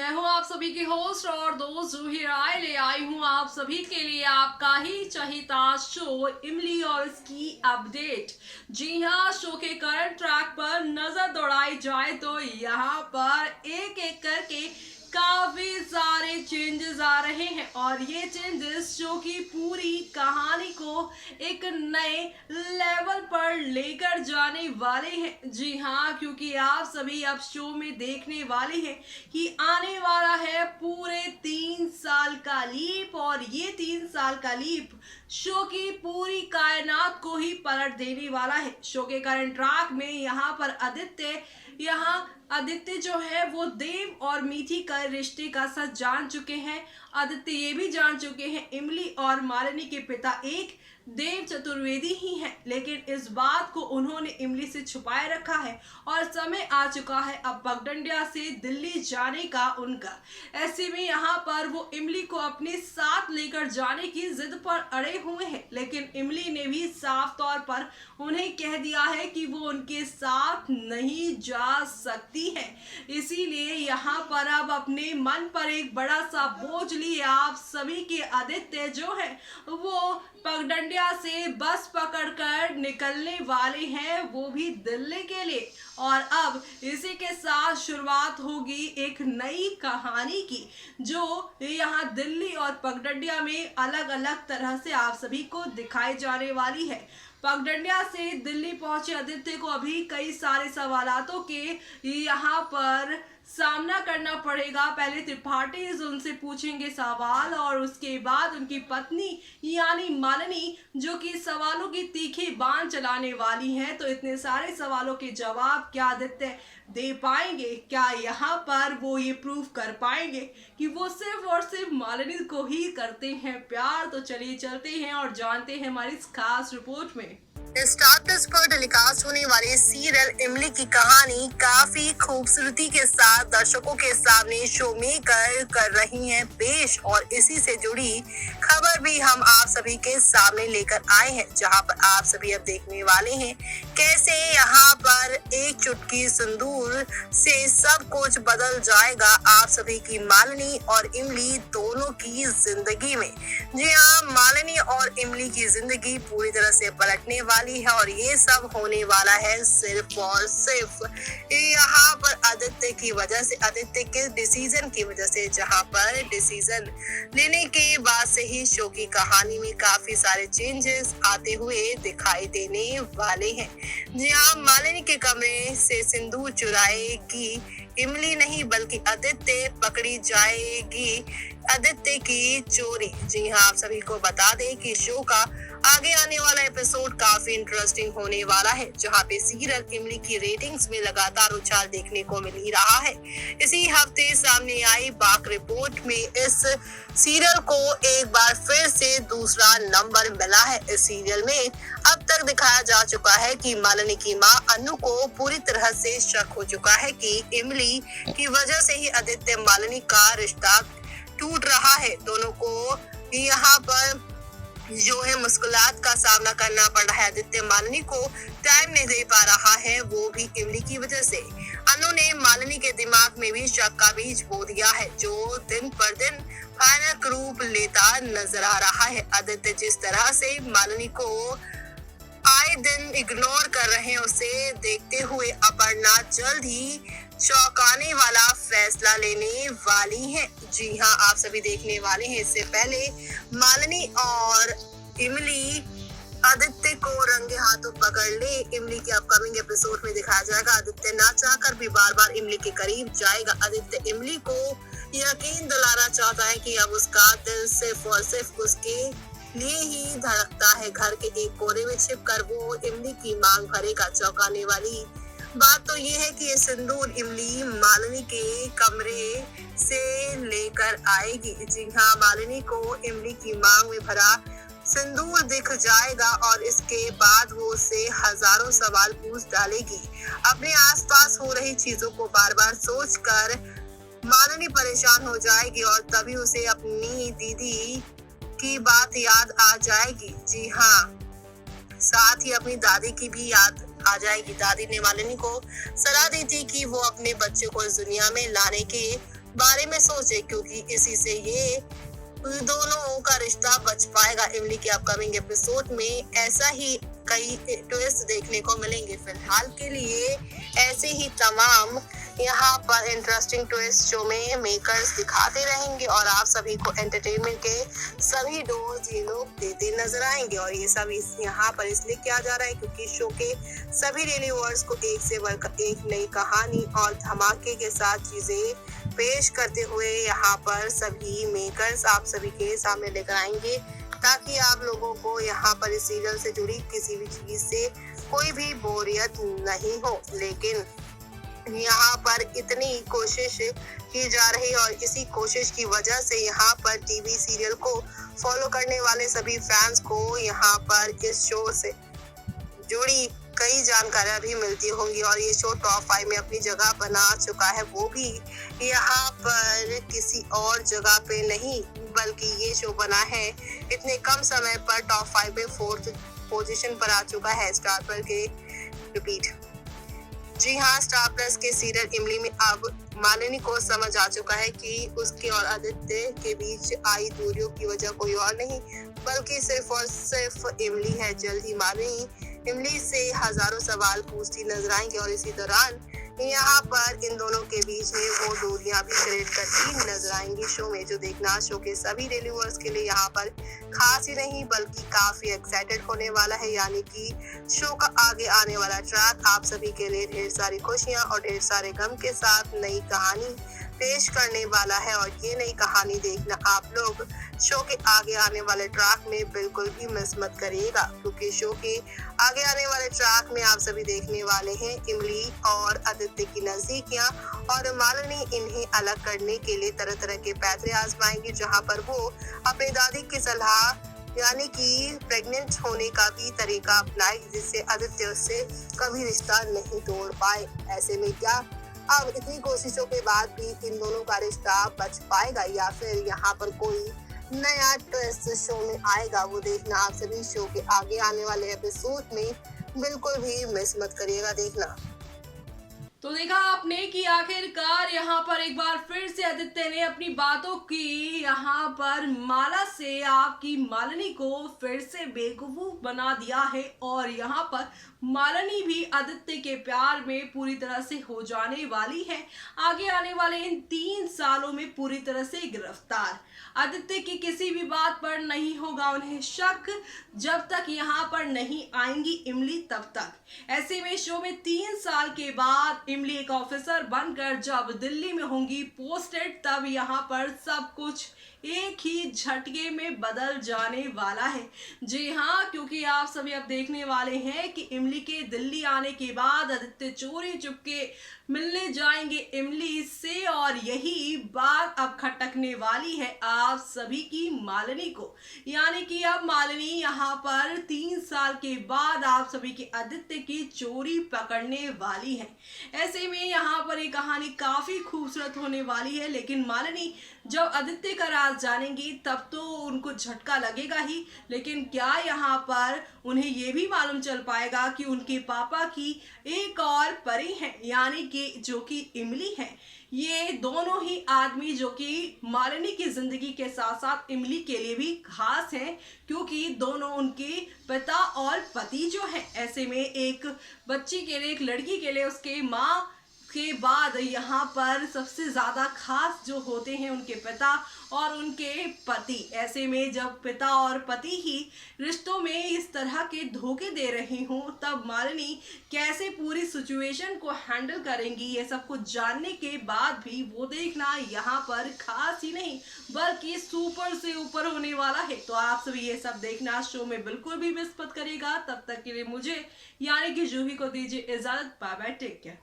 मैं हूं आप सभी की होस्ट और दोस्त जूही राय ले आई हूं आप सभी के लिए आपका ही चहीता शो इमली और इसकी अपडेट। जी हां, शो के करंट ट्रैक पर नजर दौड़ाई जाए तो यहां पर एक एक करके काफी सारे चेंजेस आ रहे हैं और ये चेंजेस शो की पूरी कहानी को एक नए लेवल पर लेकर जाने वाले हैं। जी हाँ, क्योंकि आप सभी अब शो में देखने वाले हैं कि आने वाला है पूरे 3 साल का लीप और ये 3 साल का लीप शो की पूरी कायनात को ही पलट देने वाला है। शो के करंट ट्रैक में यहाँ आदित्य जो है वो देव और मीठी का रिश्ते का सच जान चुके हैं। आदित्य ये भी जान चुके हैं इमली और मालिनी के पिता एक देव चतुर्वेदी ही हैं, लेकिन इस बात को उन्होंने इमली से छुपाए रखा है और समय आ चुका है अब पगडंडिया से दिल्ली जाने का उनका। ऐसे में यहाँ पर वो इमली को अपने साथ लेकर जाने की जिद पर अड़े हुए हैं, लेकिन इमली ने भी साफ तौर पर उन्हें कह दिया है कि वो उनके साथ नहीं जा सकती है। इसीलिए यहाँ पर अब अपने मन पर एक बड़ा सा बोझ लिए आप सभी के आदित्य जो है वो पगडंडिया से बस पकड़कर निकलने वाले हैं, वो भी दिल्ली के लिए। और अब इसी के साथ शुरुआत होगी एक नई कहानी की, जो यहाँ दिल्ली और पगडंडिया में अलग अलग तरह से आप सभी को दिखाई जाने वाली है। पगडंडिया से दिल्ली पहुंचे आदित्य को अभी कई सारे सवालातों के यहाँ पर सामना करना पड़ेगा। पहले त्रिपाठी उनसे पूछेंगे सवाल और उसके बाद उनकी पत्नी यानी मालिनी जो कि सवालों की तीखी बाण चलाने वाली हैं। तो इतने सारे सवालों के जवाब क्या आदित्य दे पाएंगे? क्या यहाँ पर वो ये प्रूव कर पाएंगे कि वो सिर्फ और सिर्फ मालिनी को ही करते हैं प्यार? तो चलिए चलते हैं और जानते हैं हमारी इस खास रिपोर्ट में। स्टार प्लस पर टेलीकास्ट होने वाले सीरियल इमली की कहानी काफी खूबसूरती के साथ दर्शकों के सामने शो मेकर कर रही हैं पेश, और इसी से जुड़ी खबर भी हम आप सभी के सामने लेकर आए हैं, जहां पर आप सभी अब देखने वाले हैं कैसे यहां पर एक चुटकी सिंदूर से सब कुछ बदल जाएगा आप सभी की मालिनी और इमली दोनों की जिंदगी में। जी हाँ, मालिनी और इमली की जिंदगी पूरी तरह से पलटने वाली है और ये सब होने वाला है सिर्फ और सिर्फ यहाँ पर आदित्य की वजह से, आदित्य के डिसीजन की वजह से, जहाँ पर डिसीजन लेने के बाद से ही शो की कहानी में काफी सारे चेंजेस आते हुए दिखाई देने वाले हैं। जी हाँ, मालिनी के कमरे से सिंदूर चुराएगी इमली नहीं बल्कि आदित्य पकड़ी जाएगी आदित्य की चोरी। जी हाँ, आप सभी को बता दें कि शो का आगे आने वाला एपिसोड काफी इंटरेस्टिंग होने वाला है, जहां पे सीरियल इमली की रेटिंग्स में लगातार उछाल देखने को मिल ही रहा है। इसी हफ्ते सामने आई बाक रिपोर्ट में इस सीरियल को एक बार फिर से दूसरा नंबर मिला है। इस सीरियल में अब तक दिखाया जा चुका है कि मालिनी की मां अनु को पूरी तरह से शक हो चुका है कि इमली की वजह से ही आदित्य मालिनी का रिश्ता टूट रहा है। दोनों को यहाँ पर जो है मुश्किलात का सामना करना पड़ रहा है। आदित्य मालिनी को टाइम नहीं दे पा रहा है, वो भी इमली की वजह से। अनु ने मालिनी के दिमाग में भी शक का बीज बो दिया है, जो दिन पर दिन भयानक रूप लेता नजर आ रहा है। आदित्य जिस तरह से मालिनी को आए दिन इग्नोर कर रहे हैं, उसे देखते हुए अपर्णा जल्द ही चौंकाने वाला फैसला लेने वाली है। जी हाँ, आप सभी देखने वाले हैं। इससे पहले मालिनी और इमली आदित्य को रंगे हाथों पकड़ ले इमली के अपकमिंग एपिसोड में दिखाया जाएगा। आदित्य ना चाहकर भी बार बार इमली के करीब जाएगा। आदित्य इमली को यकीन दिलाना चाहता है कि अब उसका दिल सिर्फ और सिर्फ उसके लिए ही धड़कता है। घर के एक कोने में छिपकर वो इमली की मांग भरेगा। चौंकाने वाली बात तो ये है कि ये सिंदूर इमली मालिनी के कमरे से लेकर आएगी। जी हाँ, मालिनी को इमली की मांग में भरा सिंदूर दिख जाएगा और इसके बाद वो उसे हजारों सवाल पूछ डालेगी। अपने आसपास हो रही चीजों को बार बार सोचकर मालिनी परेशान हो जाएगी और तभी उसे अपनी दीदी की बात याद आ जाएगी। जी हाँ, साथ ही अपनी दादी की भी याद आ जाएगी। दादी ने मालिनी को सलाह दी थी कि वो अपने बच्चे को इस दुनिया में लाने के बारे में सोचे, क्योंकि इसी से ये दोनों का रिश्ता बच पाएगा। इमली के अपकमिंग एपिसोड में ऐसा ही कई ट्विस्ट देखने को मिलेंगे। फिलहाल के लिए ऐसे ही तमाम यहाँ पर इंटरेस्टिंग ट्विस्ट शो में मेकर्स दिखाते रहेंगे और आप सभी को एंटरटेनमेंट के सभी डोज ये लोग देते नजर आएंगे। और ये सब यहाँ पर इसलिए किया जा रहा है क्योंकि शो के सभी डेली व्यूअर्स को एक से बढ़कर एक नई कहानी और धमाके के साथ चीजें पेश करते हुए यहाँ पर सभी मेकर्स आप सभी के सामने लेकर आएंगे, ताकि आप लोगों को यहाँ पर इस सीरियल से जुड़ी किसी भी चीज से कोई भी बोरियत नहीं हो। लेकिन यहाँ पर इतनी कोशिश की जा रही है और इसी कोशिश की वजह से यहाँ पर टीवी सीरियल को फॉलो करने वाले सभी फैंस को यहाँ पर इस शो से जुड़ी कई जानकारियां भी मिलती होंगी। और ये शो टॉप 5 में अपनी जगह बना चुका है, वो भी यहाँ पर किसी और जगह पे नहीं, बल्कि ये शो बना है इतने कम समय पर टॉप 5 में 4th पोजीशन पर आ चुका है स्टार प्लस के रिपीट। जी हाँ, स्टार प्लस के सीरियल इमली में अब मालिनी को समझ आ चुका है कि उसके और आदित्य के बीच आई दूरियों की वजह कोई और नहीं बल्कि सिर्फ और सिर्फ इमली है। जल्द ही मालिनी इमली से हजारों सवाल पूछती नजर आएंगे और इसी दौरान यहाँ पर इन दोनों के बीच में वो दूरियां भी क्रिएट करती नजर आएंगी शो में, जो देखना शो के सभी डेली व्यूअर्स के लिए यहाँ पर खास ही नहीं बल्कि काफी एक्साइटेड होने वाला है। यानी कि शो का आगे आने वाला ट्रैक आप सभी के लिए ढेर सारी खुशियां और ढेर सारे गम के साथ नई कहानी पेश करने वाला है। और ये नई कहानी देखना आप लोग शो के आगे आने वाले ट्रैक में बिल्कुल भी मिस मत करिएगा, क्योंकि शो के आगे आने वाले ट्रैक में आप सभी देखने वाले हैं इमली और आदित्य की नजदीकियां और मालिनी इन्हें अलग करने के लिए तरह तरह के पैतरे आजमाएंगी, जहां पर वो अपनी दादी की सलाह यानी कि प्रेग्नेंट होने का भी तरीका अपनाएगी, जिससे आदित्य उससे कभी रिश्ता नहीं तोड़ पाए। ऐसे में क्या अब इतनी कोशिशों के बाद भी इन दोनों का रिश्ता बच पाएगा या फिर यहाँ पर कोई नया ट्विस्ट शो में आएगा, वो देखना आप सभी शो के आगे आने वाले एपिसोड में बिल्कुल भी मिस मत करिएगा देखना। तो देखा आपने कि आखिरकार यहाँ पर एक बार फिर से आदित्य ने अपनी बातों की यहाँ पर माला से आपकी मालिनी को फिर से बेवकूफ बना दिया है और यहाँ पर मालिनी भी आदित्य के प्यार में पूरी तरह से हो जाने वाली है। आगे आने वाले इन 3 सालों में पूरी तरह से गिरफ्तार। आदित्य की किसी भी बात पर नहीं होगा उन्हें शक जब तक यहाँ पर नहीं आएंगी इमली तब तक। ऐसे में शो में 3 साल के बाद इमली एक ऑफिसर बनकर जब दिल्ली में होंगी पोस्टेड, तब यहाँ पर सब कुछ एक ही झटके में बदल जाने वाला है। जी हाँ, क्योंकि आप सभी अब देखने वाले हैं कि इमली के दिल्ली आने के बाद आदित्य चोरी चुपके मिलने जाएंगे इमली से और यही बात अब खटकने वाली है आप सभी की मालिनी को। यानी कि अब मालिनी यहाँ पर 3 साल के बाद आप सभी के आदित्य की चोरी पकड़ने वाली है। ऐसे में यहाँ पर ये कहानी काफी खूबसूरत होने वाली है, लेकिन मालिनी जब आदित्य का राज जानेंगी तब तो उनको झटका लगेगा ही, लेकिन क्या यहाँ पर उन्हें ये भी मालूम चल पाएगा कि उनके पापा की एक और परी है, यानी कि जो कि इमली है। ये दोनों ही आदमी जो कि मालिनी की जिंदगी के साथ साथ इमली के लिए भी खास है, क्योंकि दोनों उनके पिता और पति जो है। ऐसे में एक बच्ची के लिए, एक लड़की के लिए उसके माँ के बाद यहाँ पर सबसे ज़्यादा खास जो होते हैं उनके पिता और उनके पति। ऐसे में जब पिता और पति ही रिश्तों में इस तरह के धोखे दे रहे हों, तब मालिनी कैसे पूरी सिचुएशन को हैंडल करेंगी, ये सब कुछ जानने के बाद भी वो देखना यहाँ पर खास ही नहीं बल्कि सुपर से ऊपर होने वाला है। तो आप सभी ये सब देखना शो में बिल्कुल भी मिस मत करिएगा। तब तक के लिए मुझे यानी कि जूही को दीजिए इजाजत। Bye bye, take care.